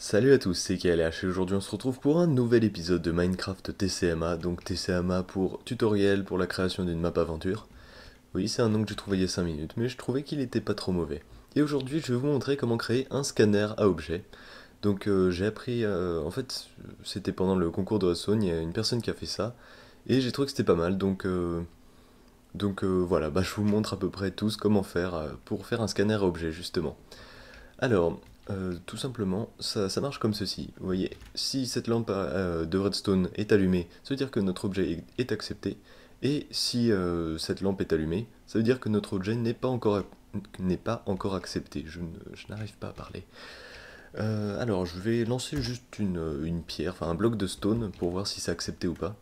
Salut à tous, c'est KLH et aujourd'hui on se retrouve pour un nouvel épisode de Minecraft TCMA, donc TCMA pour tutoriel pour la création d'une map aventure. Oui, c'est un nom que j'ai trouvé il y a 5 minutes, mais je trouvais qu'il était pas trop mauvais. Et aujourd'hui je vais vous montrer comment créer un scanner à objets. Donc j'ai appris, en fait c'était pendant le concours de Redstone, il y a une personne qui a fait ça, et j'ai trouvé que c'était pas mal, donc voilà, bah, je vous montre à peu près tous comment faire pour faire un scanner à objets justement. Alors, tout simplement, ça marche comme ceci. Vous voyez, si cette lampe de redstone est allumée, ça veut dire que notre objet est accepté. Et si cette lampe est allumée, ça veut dire que notre objet n'est pas encore accepté. Je n'arrive pas à parler. Alors, je vais lancer juste une pierre, enfin un bloc de stone pour voir si c'est accepté ou pas.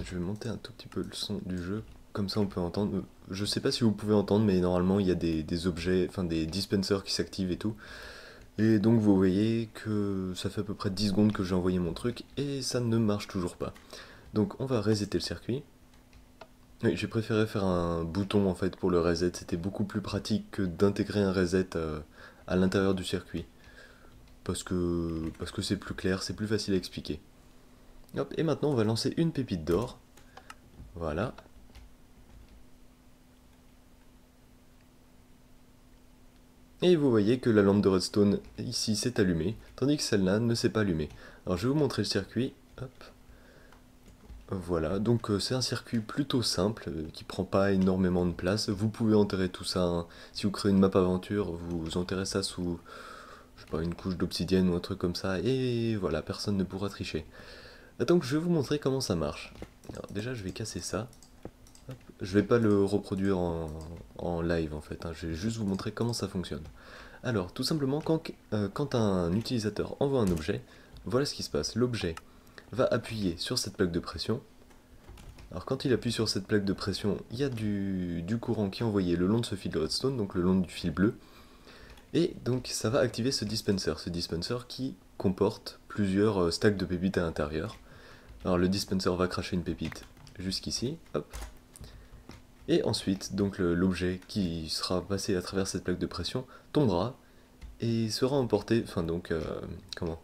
Je vais monter un tout petit peu le son du jeu, comme ça on peut entendre. Je sais pas si vous pouvez entendre, mais normalement il y a des objets, enfin des dispensers qui s'activent et tout. Et donc vous voyez que ça fait à peu près 10 secondes que j'ai envoyé mon truc et ça ne marche toujours pas. Donc on va resetter le circuit. Oui, j'ai préféré faire un bouton en fait pour le reset, c'était beaucoup plus pratique que d'intégrer un reset à l'intérieur du circuit. Parce que c'est plus clair, c'est plus facile à expliquer. Hop, et maintenant on va lancer une pépite d'or. Voilà. Et vous voyez que la lampe de redstone ici s'est allumée, tandis que celle-là ne s'est pas allumée. Alors je vais vous montrer le circuit. Hop. Voilà, donc c'est un circuit plutôt simple, qui prend pas énormément de place. Vous pouvez enterrer tout ça, hein. Si vous créez une map aventure, vous enterrez ça sous, je sais pas, une couche d'obsidienne ou un truc comme ça, et voilà, personne ne pourra tricher. Donc je vais vous montrer comment ça marche. Alors déjà je vais casser ça. Je vais pas le reproduire en live en fait, hein. Je vais juste vous montrer comment ça fonctionne. Alors tout simplement quand un utilisateur envoie un objet, voilà ce qui se passe. L'objet va appuyer sur cette plaque de pression. Alors quand il appuie sur cette plaque de pression, il y a du courant qui est envoyé le long de ce fil de redstone, donc le long du fil bleu, et donc ça va activer ce dispenser qui comporte plusieurs stacks de pépites à l'intérieur. Alors le dispenser va cracher une pépite jusqu'ici, hop, et ensuite donc l'objet qui sera passé à travers cette plaque de pression tombera et sera emporté, enfin donc comment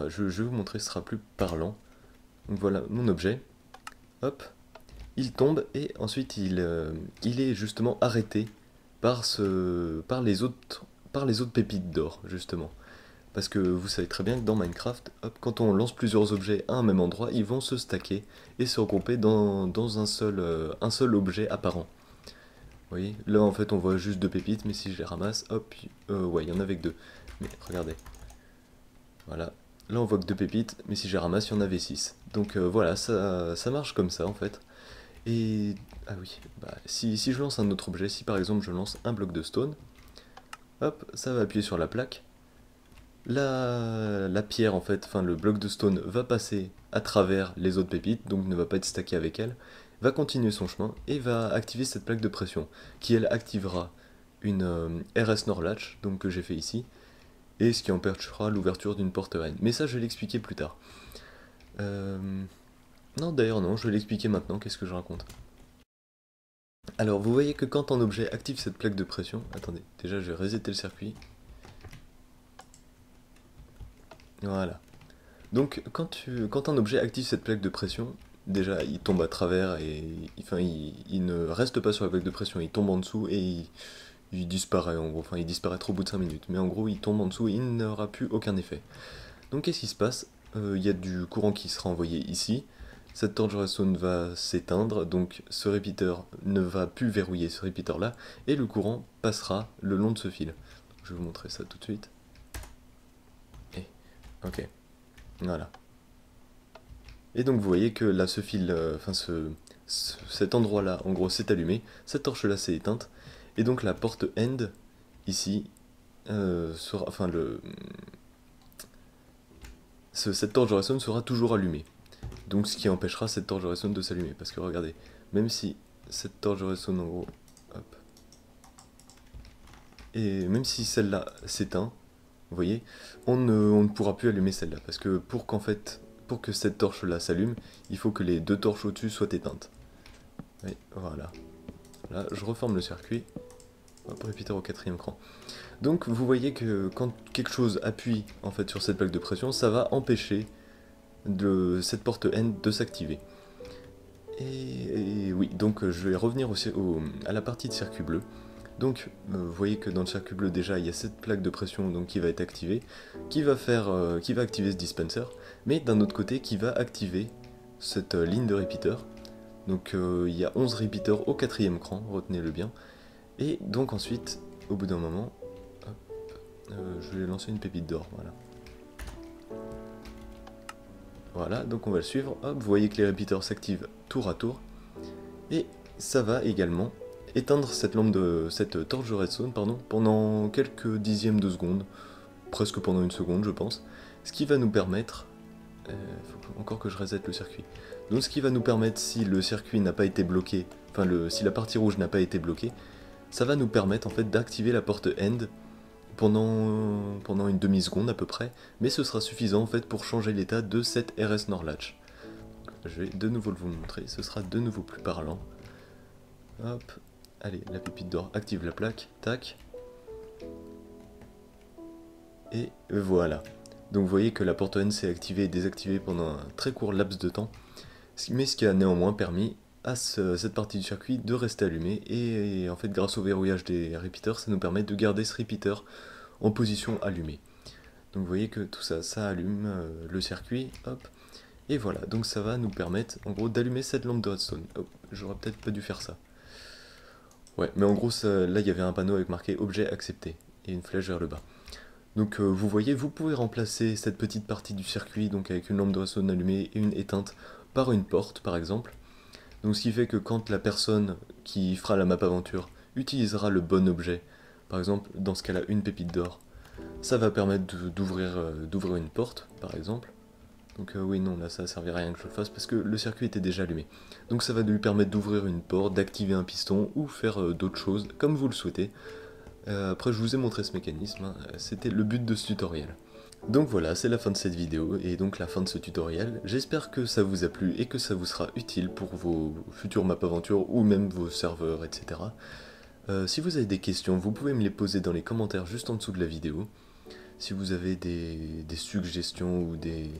je vais vous montrer, ce sera plus parlant. Donc voilà mon objet, hop, il tombe et ensuite il est justement arrêté par les autres pépites d'or, justement. Parce que vous savez très bien que dans Minecraft, hop, quand on lance plusieurs objets à un même endroit, ils vont se stacker et se regrouper dans un seul objet apparent. Vous voyez, là en fait on voit juste deux pépites, mais si je les ramasse, hop, ouais, il y en avait que deux. Mais regardez, voilà. Là on voit que deux pépites, mais si je les ramasse, il y en avait six. Donc voilà, ça marche comme ça en fait. Et ah oui, bah, si je lance un autre objet, si par exemple je lance un bloc de stone, hop, ça va appuyer sur la plaque. La pierre en fait, enfin le bloc de stone va passer à travers les autres pépites, donc ne va pas être stacké avec elle, va continuer son chemin et va activer cette plaque de pression, qui elle activera une RS Norlatch, donc que j'ai fait ici, et ce qui empêchera l'ouverture d'une porte reine. Mais ça je vais l'expliquer plus tard. Euh, Non d'ailleurs non, je vais l'expliquer maintenant, qu'est-ce que je raconte. Alors, vous voyez que quand un objet active cette plaque de pression, attendez, déjà je vais resetter le circuit. Voilà. Donc, quand un objet active cette plaque de pression, déjà il tombe à travers et enfin, il ne reste pas sur la plaque de pression, il tombe en dessous et il disparaît en gros. Enfin, il disparaîtra au bout de 5 minutes, mais en gros, il tombe en dessous et il n'aura plus aucun effet. Donc, qu'est-ce qui se passe? Il y a du courant qui sera envoyé ici. Cette torche redstone va s'éteindre, donc ce repeater ne va plus verrouiller ce repeater là, et le courant passera le long de ce fil. Je vais vous montrer ça tout de suite. Et, ok, voilà. Et donc vous voyez que là ce fil, enfin cet endroit là en gros s'est allumé, cette torche là s'est éteinte, et donc la porte end ici sera, enfin cette torche de redstone sera toujours allumée. Donc ce qui empêchera cette torche de redstone de s'allumer. Parce que regardez, même si cette torche de redstone en gros, hop, et même si celle-là s'éteint, vous voyez, on ne pourra plus allumer celle-là. Parce que pour que cette torche-là s'allume, il faut que les deux torches au-dessus soient éteintes. Oui, voilà. Là, je reforme le circuit. Hop, repeater au 4e cran. Donc vous voyez que quand quelque chose appuie en fait sur cette plaque de pression, ça va empêcher cette porte N de s'activer. Et oui, donc je vais revenir aussi à la partie de circuit bleu. Donc vous voyez que dans le circuit bleu déjà il y a cette plaque de pression donc, qui va être activée, qui va activer ce dispenser, mais d'un autre côté qui va activer cette ligne de repeater. Donc il y a 11 repeaters au 4e cran, retenez-le bien. Et donc ensuite, au bout d'un moment, hop, je vais lancer une pépite d'or, voilà. Voilà, donc on va le suivre. Hop, vous voyez que les repeaters s'activent tour à tour. Et ça va également éteindre cette torche de redstone pendant quelques dixièmes de seconde, presque pendant une seconde je pense, ce qui va nous permettre, faut encore que je reset le circuit, donc ce qui va nous permettre, si le circuit n'a pas été bloqué, enfin si la partie rouge n'a pas été bloquée, ça va nous permettre en fait d'activer la porte end pendant une demi-seconde à peu près, mais ce sera suffisant en fait pour changer l'état de cette RS Norlatch. Je vais de nouveau vous le montrer, ce sera de nouveau plus parlant. Hop, allez, la pépite d'or active la plaque, tac. Et voilà. Donc vous voyez que la porte N s'est activée et désactivée pendant un très court laps de temps, mais ce qui a néanmoins permis à cette partie du circuit de rester allumée, et en fait grâce au verrouillage des repeaters, ça nous permet de garder ce repeater en position allumée. Donc vous voyez que tout ça, ça allume le circuit, hop, et voilà, donc ça va nous permettre en gros d'allumer cette lampe de redstone. Oh, j'aurais peut-être pas dû faire ça. Ouais, mais en gros, là il y avait un panneau avec marqué objet accepté, et une flèche vers le bas. Donc vous voyez, vous pouvez remplacer cette petite partie du circuit, donc avec une lampe de redstone allumée et une éteinte, par une porte par exemple. Donc ce qui fait que quand la personne qui fera la map aventure utilisera le bon objet, par exemple dans ce cas-là une pépite d'or, ça va permettre d'ouvrir une porte par exemple. Donc oui non, là ça servira à rien que je le fasse parce que le circuit était déjà allumé. Donc ça va lui permettre d'ouvrir une porte, d'activer un piston ou faire d'autres choses comme vous le souhaitez. Après je vous ai montré ce mécanisme, hein, c'était le but de ce tutoriel. Donc voilà, c'est la fin de cette vidéo et donc la fin de ce tutoriel. J'espère que ça vous a plu et que ça vous sera utile pour vos futures maps aventures ou même vos serveurs, etc. Si vous avez des questions, vous pouvez me les poser dans les commentaires juste en dessous de la vidéo. Si vous avez des suggestions ou des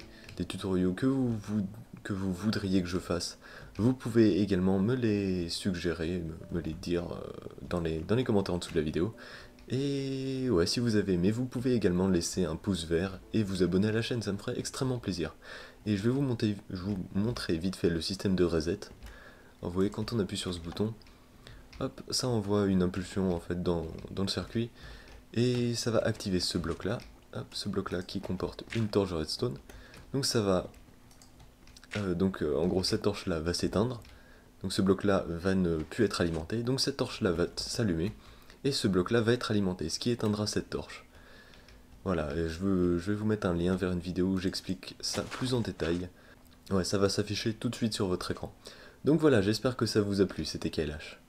tutoriaux que vous voudriez que je fasse, vous pouvez également me les suggérer, me les dire dans les commentaires en dessous de la vidéo. Et ouais, si vous avez aimé, vous pouvez également laisser un pouce vert et vous abonner à la chaîne, ça me ferait extrêmement plaisir. Et je vais vous montrer vite fait le système de reset. Alors, vous voyez, quand on appuie sur ce bouton, hop, ça envoie une impulsion en fait dans le circuit. Et ça va activer ce bloc là, hop, ce bloc là qui comporte une torche redstone. Donc ça va, en gros cette torche là va s'éteindre. Donc ce bloc là va ne plus être alimenté. Donc cette torche là va s'allumer. Et ce bloc là va être alimenté, ce qui éteindra cette torche. Voilà, et je vais vous mettre un lien vers une vidéo où j'explique ça plus en détail. Ouais, ça va s'afficher tout de suite sur votre écran. Donc voilà, j'espère que ça vous a plu, c'était Kailash.